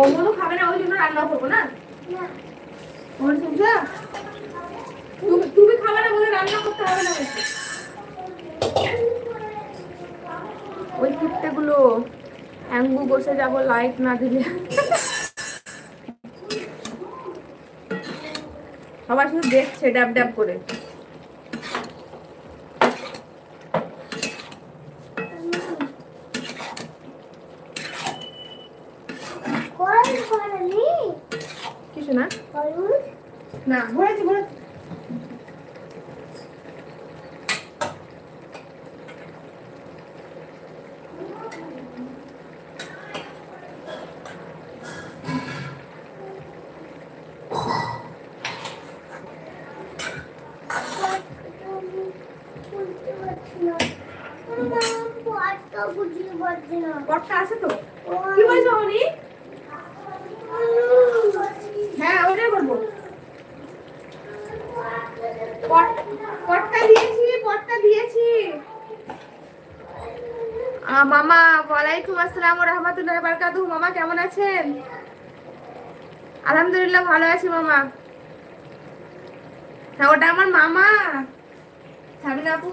ওগুলো খাবে না, ওই জন্য রান্না করবো না। ওর শুনছো, তুমি খাবে না বলে রান্না করতে হবে না বেশি। ওই কিপ্টেগুলো অ্যাঙ্গু বসে যাবো লাইট না দিলে। সবাই শুধু দেখছে ড্যাব ড্যাব করে। কিছু না না, ঘুরেছি ঘুরেছি। পটটা আছে তো, কি বলছো অনি? হ্যাঁ ওটাই করবো। পটটা দিয়েছি, পটটা দিয়েছি। মামা ওয়ালাইকুম আসসালাম ওয়া রাহমাতুল্লাহি ওয়া বারাকাতুহু। মামা কেমন আছেন? আলহামদুলিল্লাহ ভালো আছি মামা। হ্যাঁ ওটা আমার মামা সাবিনা আপু।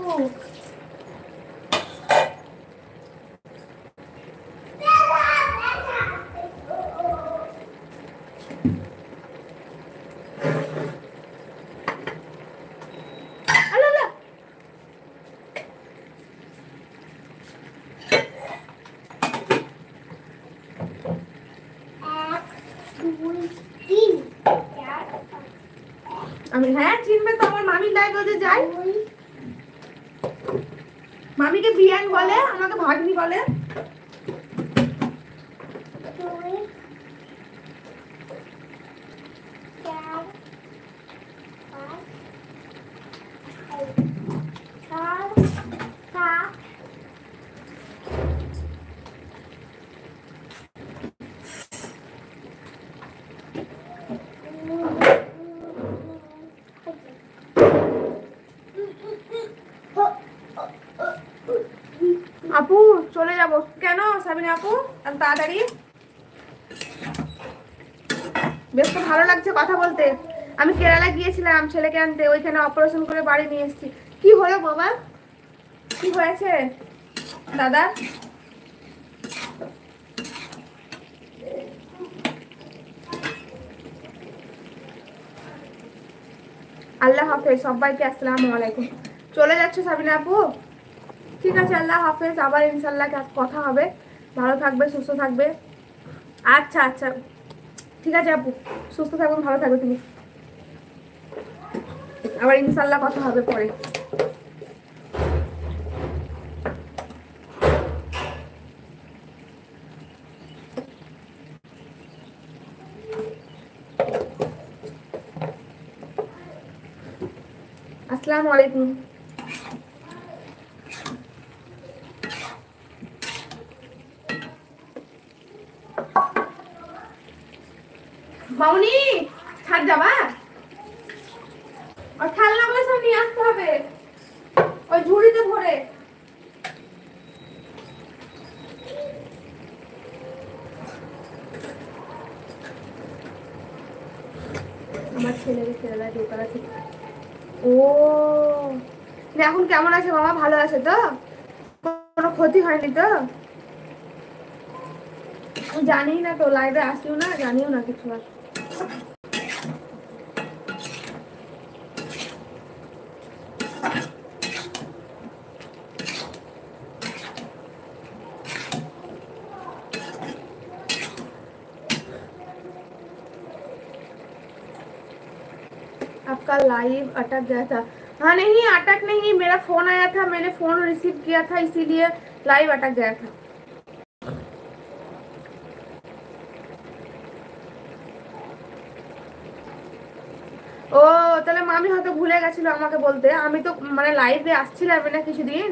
আমি হ্যাঁ চিনবে তো, আমার মামির লাইভ রোজে যাই। মামিকে বিয়ান বলে, আমাকে ভাগ্নি বলে। আপু চলে যাব কেন সাবিনা আপু এত তাড়াতাড়ি? বেশ তো ভালো লাগছে কথা বলতে। আমি কেরালা গিয়েছিলাম ছেলেকে আনতে, ওইখানে অপারেশন করে বাড়ি নিয়ে এসেছি। কি হলো বাবা, কি হয়েছে দাদা? আল্লাহ হাফেজ সবাইকে, আসসালামু আলাইকুম। চলে যাচ্ছে সাবিনা আপু? ঠিক আছে আল্লাহ হাফেজ, আবার ইনশাল্লাহ কথা হবে। ভালো থাকবে, সুস্থ থাকবে। আচ্ছা আচ্ছা ঠিক আছে আপু, সুস্থ থাকবেন, ভালো থাকবে তুমি। আবার ইনশাল্লাহ কথা হবে পরে। আসসালামু আলাইকুম। মামুনি ছাড় যাবা, আর খেলনাগুলো সব নিয়ে আসতে হবে ওই ঝুড়িতে ভরে। আমার ছেলের কেরালায় দোকান আছে। ও এখন কেমন আছে মামা? ভালো আছে তো? কোনো ক্ষতি হয়নি তো? জানি না তো, লাইভে আসিও না, জানিও না কিছু। আর आपका लाइव अटक गया था। हाँ नहीं अटक नहीं, मेरा फोन आया था, मैंने फोन रिसीव किया था, इसीलिए लाइव अटक गया था। ও তাহলে মামি হয়তো ভুলে গেছিল আমাকে বলতে। আমি তো মানে লাইভে আসছিলাম না কিছুদিন,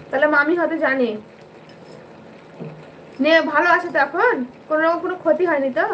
তাহলে মামি হয়তো জানে। নে ভালো আছে তো এখন? কোনো রকম কোনো ক্ষতি হয়নি তো?